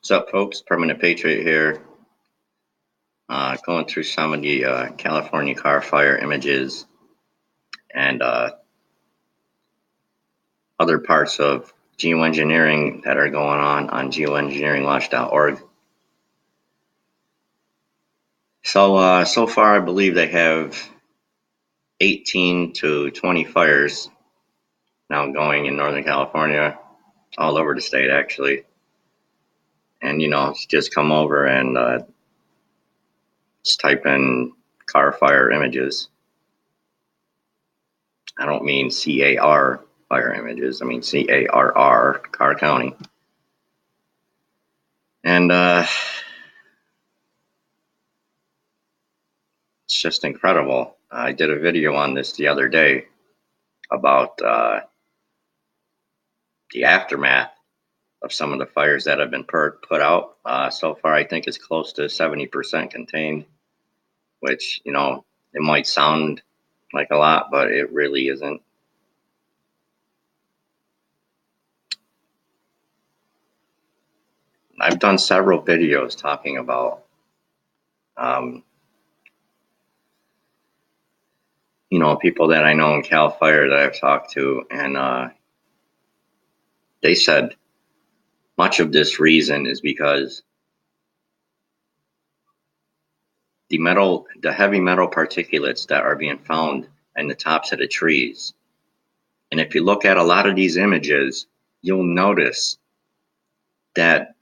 What's up, folks? Permanent Patriot here. Going through some of the California car fire images and other parts of geoengineering that are going on geoengineeringwatch.org. So far, I believe they have 18 to 20 fires now going in Northern California, all over the state, actually. And, just come over and just type in car fire images. I don't mean CAR fire images. I mean CARR, Carr County. And it's just incredible. I did a video on this the other day about the aftermath of some of the fires that have been put out. So far, I think it's close to 70% contained, which, it might sound like a lot, but it really isn't. I've done several videos talking about, people that I know in Cal Fire that I've talked to, and they said much of this reason is because the heavy metal particulates that are being found in the tops of the trees. And if you look at a lot of these images, you'll notice that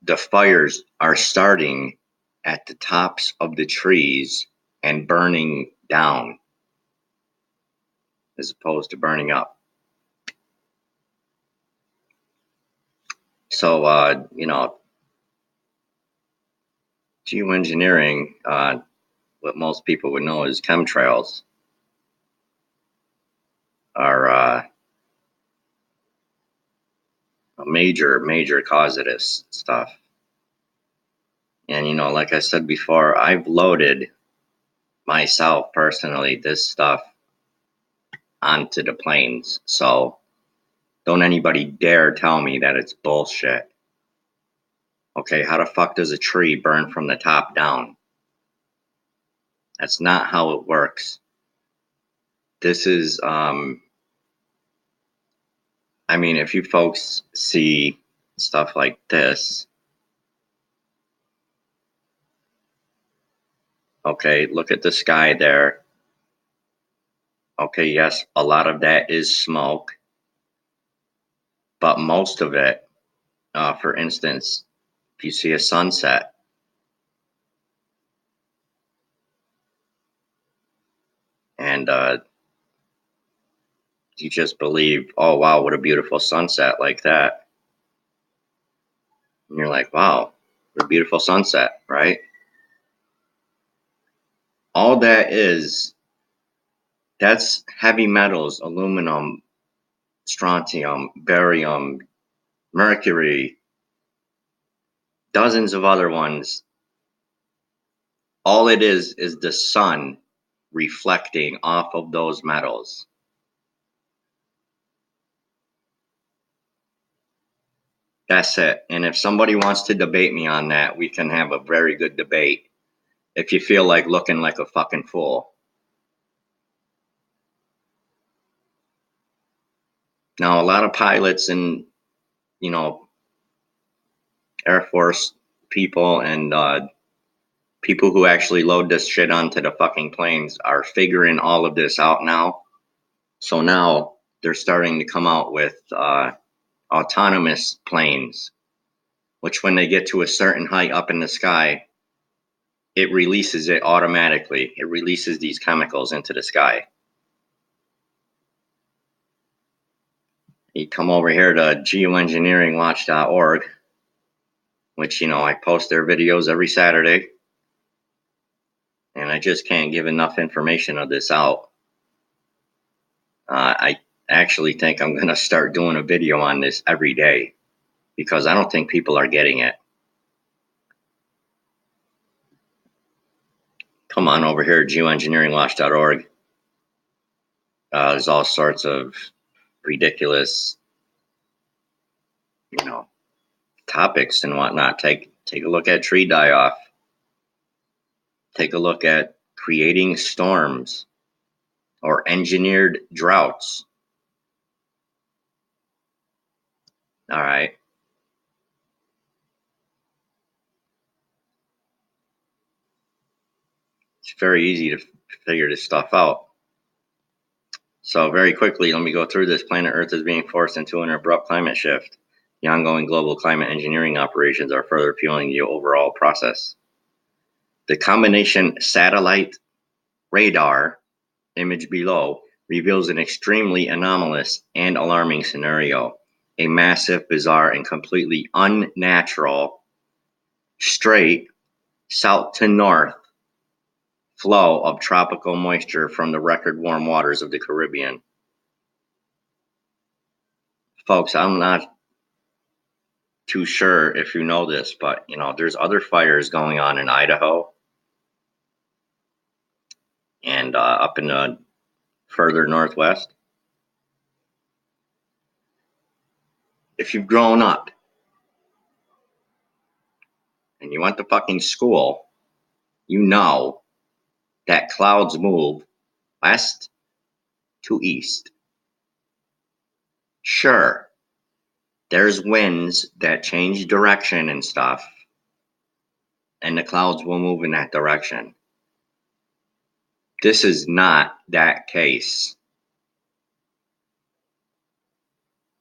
the fires are starting at the tops of the trees and burning down as opposed to burning up. So, geoengineering, what most people would know as chemtrails, are a major cause of this stuff. And, like I said before, I've loaded myself personally this stuff onto the planes. So don't anybody dare tell me that it's bullshit. Okay, how the fuck does a tree burn from the top down? That's not how it works. This is, if you folks see stuff like this, okay, look at the sky there. Okay, yes, a lot of that is smoke, but most of it, for instance, if you see a sunset, and you just believe, oh wow, what a beautiful sunset like that. And you're like, wow, what a beautiful sunset, right? All that's heavy metals, aluminum, strontium, barium, mercury, dozens of other ones. All it is the sun reflecting off of those metals. That's it. And if somebody wants to debate me on that, we can have a very good debate. If you feel like looking like a fucking fool. Now, a lot of pilots and, Air Force people and people who actually load this shit onto the fucking planes are figuring all of this out now. So now they're starting to come out with autonomous planes, which when they get to a certain height up in the sky, it releases it automatically. It releases these chemicals into the sky. You come over here to geoengineeringwatch.org, which, I post their videos every Saturday. And I just can't give enough information of this out. I actually think I'm going to start doing a video on this every day because I don't think people are getting it. Come on over here, geoengineeringwatch.org. There's all sorts of ridiculous, topics and whatnot. Take a look at tree die-off. Take a look at creating storms or engineered droughts. All right. It's very easy to figure this stuff out. So very quickly, let me go through this. Planet Earth is being forced into an abrupt climate shift. The ongoing global climate engineering operations are further fueling the overall process. The combination satellite radar image below reveals an extremely anomalous and alarming scenario. A massive, bizarre, and completely unnatural straight south to north flow of tropical moisture from the record warm waters of the Caribbean. Folks, I'm not too sure if you know this, but there's other fires going on in Idaho and up in the further northwest. If you've grown up and you went to fucking school, you know that clouds move west to east. Sure, there's winds that change direction and stuff, and the clouds will move in that direction. This is not that case.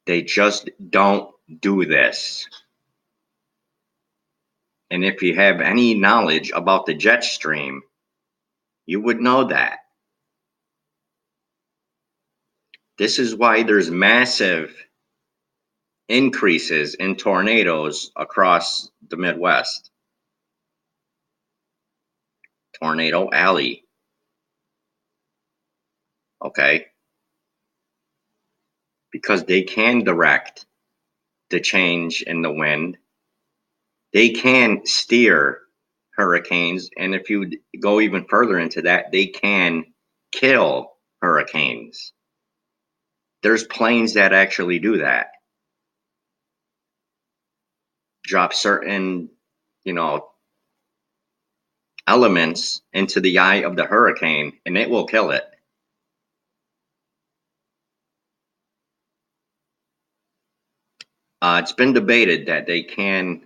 They just don't do this. And if you have any knowledge about the jet stream, you would know that. This is why there's massive increases in tornadoes across the Midwest. Tornado Alley. Okay? Because they can direct the change in the wind. They can steer hurricanes. And if you go even further into that, they can kill hurricanes. There's planes that actually do that. Drop certain, elements into the eye of the hurricane, and it will kill it. It's been debated that they can,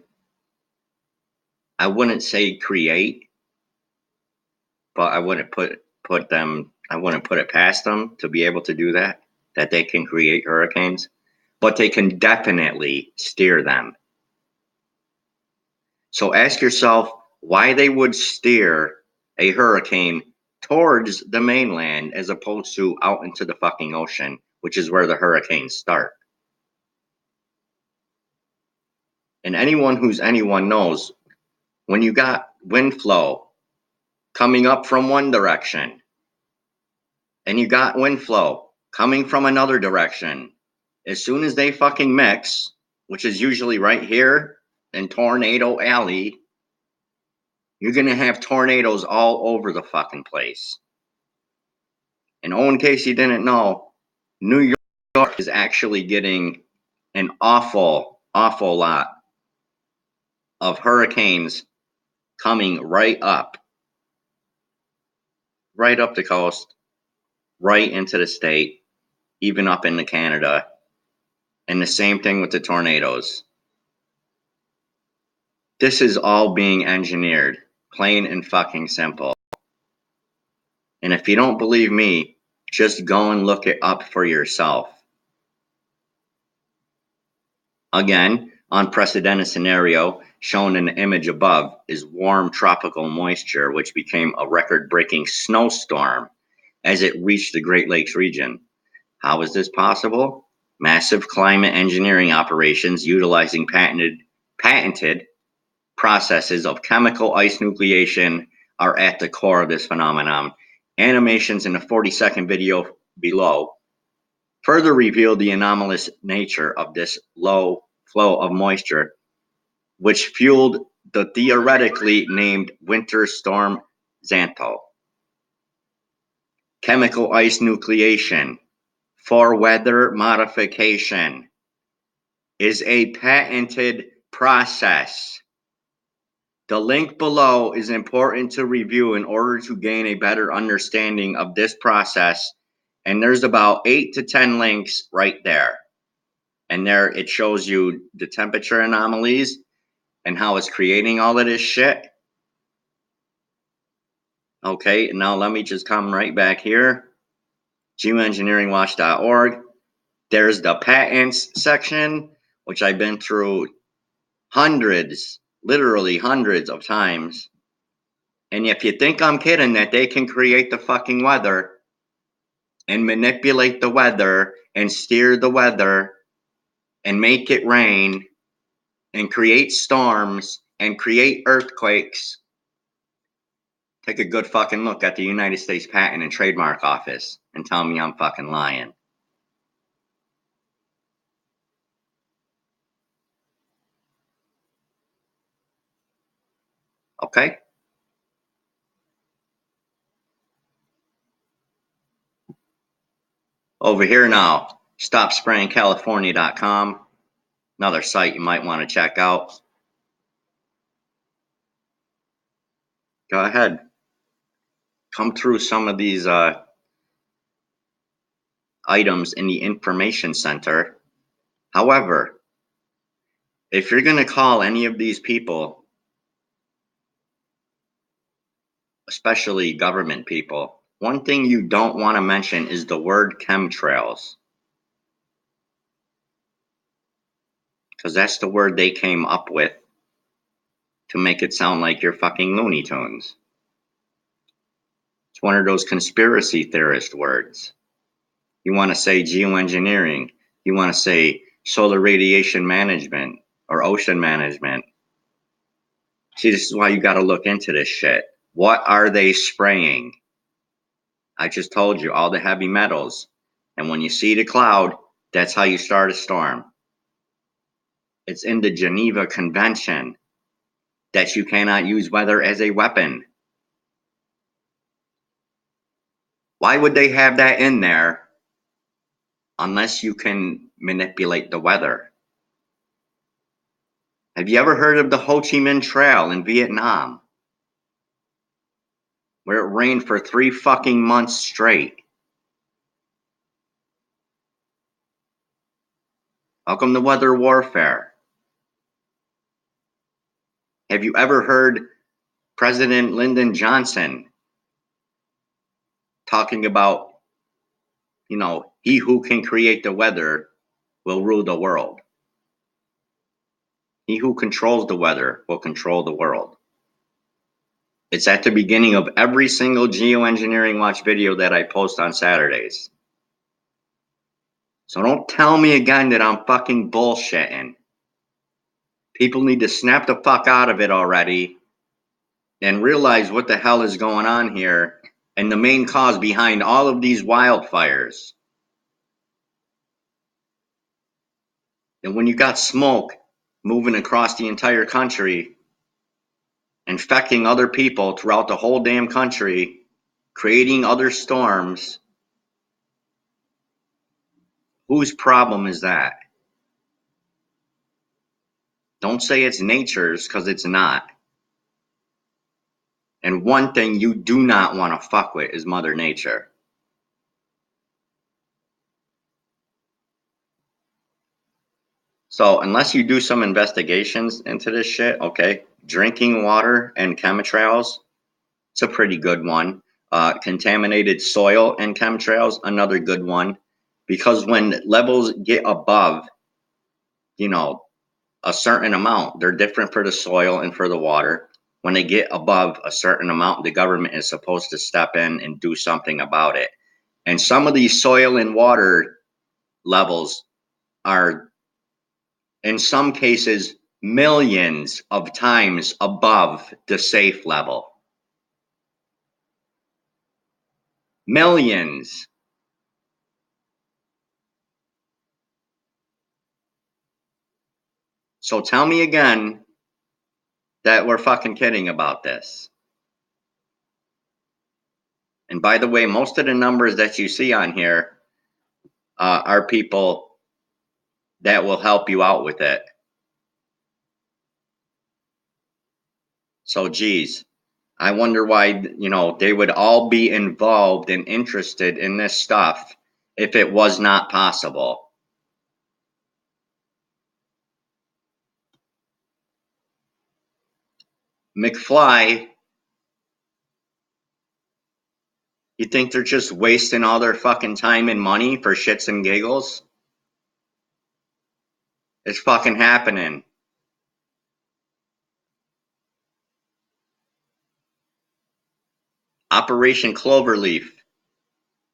I wouldn't say create, but I wouldn't put it past them to be able to do that they can create hurricanes, but they can definitely steer them. So ask yourself why they would steer a hurricane towards the mainland as opposed to out into the fucking ocean, which is where the hurricanes start. And anyone knows when you got wind flow coming up from one direction and you got wind flow coming from another direction, as soon as they fucking mix, which is usually right here in Tornado Alley, you're going to have tornadoes all over the fucking place. And in case you didn't know, New York is actually getting an awful lot of hurricanes coming right up the coast, right into the state, even up into Canada. And the same thing with the tornadoes. This is all being engineered, plain and fucking simple. And if you don't believe me, just go and look it up for yourself. Again, unprecedented scenario shown in the image above is warm tropical moisture, which became a record-breaking snowstorm as it reached the Great Lakes region. How is this possible? Massive climate engineering operations utilizing patented processes of chemical ice nucleation are at the core of this phenomenon. Animations in the 40-second video below further reveal the anomalous nature of this low flow of moisture, which fueled the theoretically named Winter Storm Xanto. Chemical ice nucleation for weather modification is a patented process. The link below is important to review in order to gain a better understanding of this process. And there's about 8 to 10 links right there. And there it shows you the temperature anomalies and how it's creating all of this shit. Okay, now let me just come right back here. geoengineeringwatch.org. There's the patents section, which I've been through hundreds, literally hundreds of times. And if you think I'm kidding that they can create the fucking weather and manipulate the weather and steer the weather and make it rain and create storms and create earthquakes, take a good fucking look at the United States Patent and Trademark Office and tell me I'm fucking lying. Okay? Over here now, StopSprayingCalifornia.com, another site you might want to check out. Go ahead. Come through some of these items in the information center. However, if you're going to call any of these people, especially government people, one thing you don't want to mention is the word chemtrails. Because that's the word they came up with to make it sound like you're fucking Looney Tunes. It's one of those conspiracy theorist words. You want to say geoengineering. You want to say solar radiation management or ocean management. See, this is why you got to look into this shit. What are they spraying? I just told you, all the heavy metals. And when you see the cloud, that's how you start a storm. It's in the Geneva Convention that you cannot use weather as a weapon. Why would they have that in there unless you can manipulate the weather? Have you ever heard of the Ho Chi Minh Trail in Vietnam? Where it rained for 3 fucking months straight. Welcome to weather warfare. Have you ever heard President Lyndon Johnson talking about, he who can create the weather will rule the world. He who controls the weather will control the world. It's at the beginning of every single Geoengineering Watch video that I post on Saturdays. So don't tell me again that I'm fucking bullshitting. People need to snap the fuck out of it already and realize what the hell is going on here and the main cause behind all of these wildfires. And when you got smoke moving across the entire country, infecting other people throughout the whole damn country, creating other storms, whose problem is that? Don't say it's nature's, because it's not. And one thing you do not want to fuck with is Mother Nature. So unless you do some investigations into this shit, okay, drinking water and chemtrails, it's a pretty good one. Contaminated soil and chemtrails, another good one. Because when levels get above, a certain amount, they're different for the soil and for the water. When they get above a certain amount, the government is supposed to step in and do something about it. And some of these soil and water levels are, in some cases, millions of times above the safe level. Millions. So tell me again that we're fucking kidding about this. And by the way, most of the numbers that you see on here are people that will help you out with it. So, geez, I wonder why, they would all be involved and interested in this stuff if it was not possible. McFly, you think they're just wasting all their fucking time and money for shits and giggles? It's fucking happening. Operation Cloverleaf.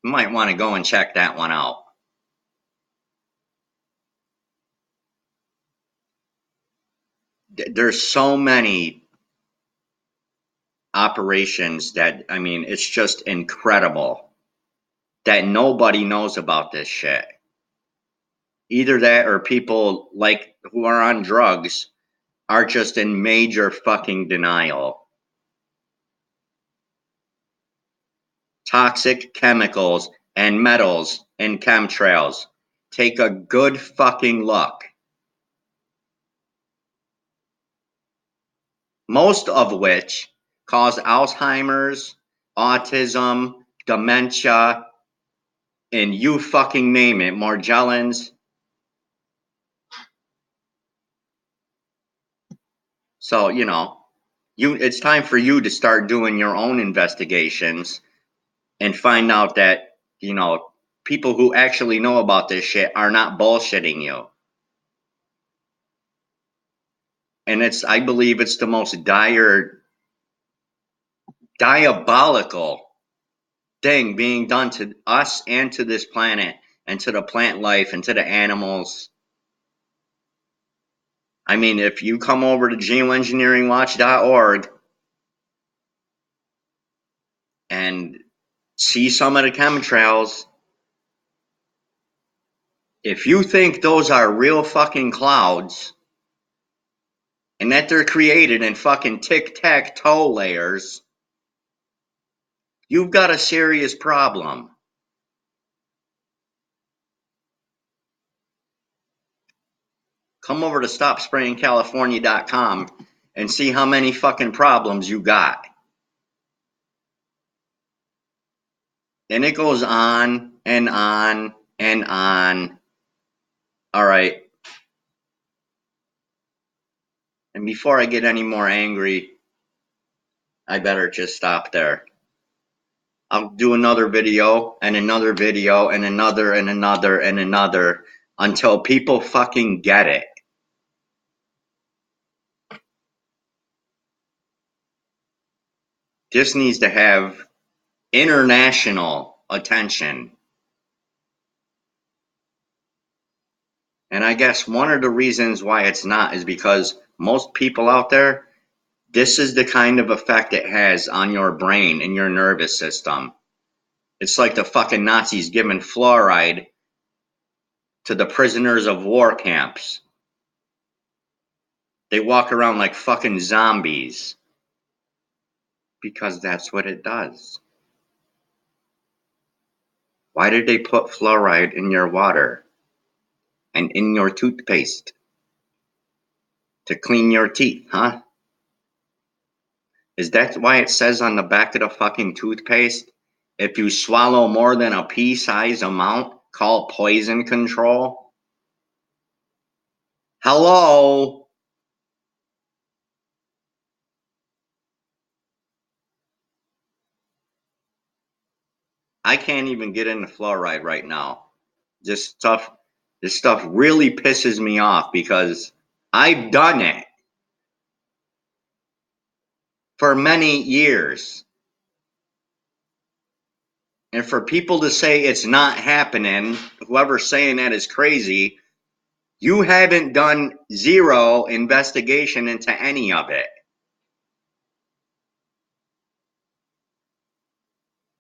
You might want to go and check that one out. There's so many operations that, I mean, it's just incredible that nobody knows about this shit. Either that or people like who are on drugs are just in major fucking denial. Toxic chemicals and metals in chemtrails. Take a good fucking look. Most of which cause Alzheimer's, autism, dementia, and you fucking name it, Morgellons. So, it's time for you to start doing your own investigations and find out that, people who actually know about this shit are not bullshitting you. And I believe it's the most diabolical thing being done to us and to this planet and to the plant life and to the animals. I mean, if you come over to geoengineeringwatch.org and see some of the chemtrails, if you think those are real fucking clouds and that they're created in fucking tic-tac-toe layers, you've got a serious problem. Come over to StopSprayingCalifornia.com and see how many fucking problems you got. And it goes on and on and on. All right. And before I get any more angry, I better just stop there. I'll do another video and another video and another and another and another until people fucking get it. This needs to have international attention. And I guess one of the reasons why it's not is because most people out there, this is the kind of effect it has on your brain and your nervous system. It's like the fucking Nazis giving fluoride to the prisoners of war camps. They walk around like fucking zombies. Because that's what it does. Why did they put fluoride in your water and in your toothpaste? To clean your teeth, huh? Is that why it says on the back of the fucking toothpaste, if you swallow more than a pea-sized amount, call poison control? Hello? I can't even get into fluoride right now. This stuff really pisses me off because I've done it for many years. And for people to say it's not happening, whoever's saying that is crazy. You haven't done zero investigation into any of it.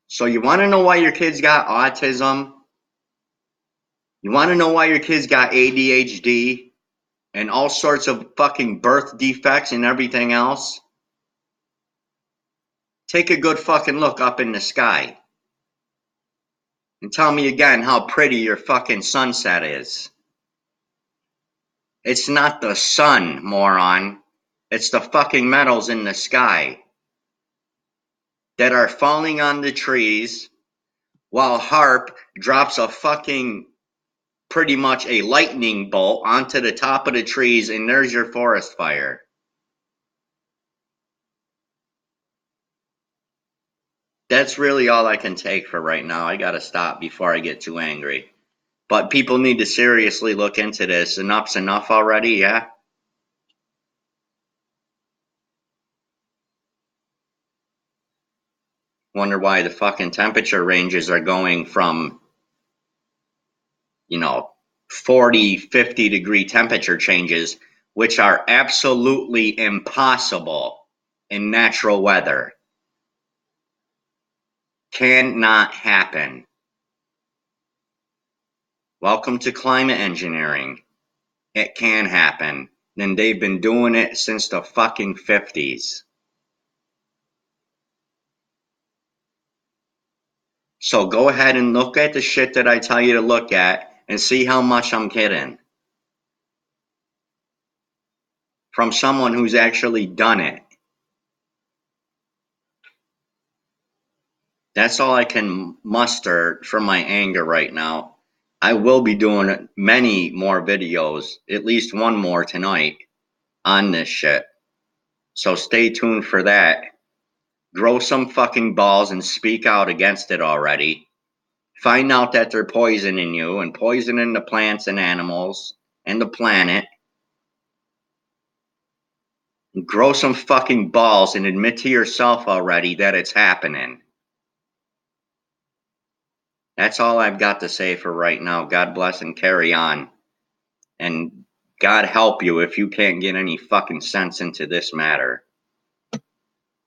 So you want to know why your kids got autism? You want to know why your kids got ADHD and all sorts of fucking birth defects and everything else? Take a good fucking look up in the sky. And tell me again how pretty your fucking sunset is. It's not the sun, moron. It's the fucking metals in the sky that are falling on the trees while HAARP drops a fucking, pretty much a lightning bolt onto the top of the trees, and there's your forest fire. That's really all I can take for right now. I gotta stop before I get too angry. But people need to seriously look into this. Enough's enough already, yeah? Wonder why the fucking temperature ranges are going from, 40, 50 degree temperature changes, which are absolutely impossible in natural weather. Cannot happen. Welcome to climate engineering. It can happen. And they've been doing it since the fucking 50s. So go ahead and look at the shit that I tell you to look at and see how much I'm kidding. From someone who's actually done it. That's all I can muster from my anger right now. I will be doing many more videos, at least one more tonight, on this shit. So stay tuned for that. Grow some fucking balls and speak out against it already. Find out that they're poisoning you and poisoning the plants and animals and the planet. Grow some fucking balls and admit to yourself already that it's happening. That's all I've got to say for right now. God bless and carry on. And God help you if you can't get any fucking sense into this matter.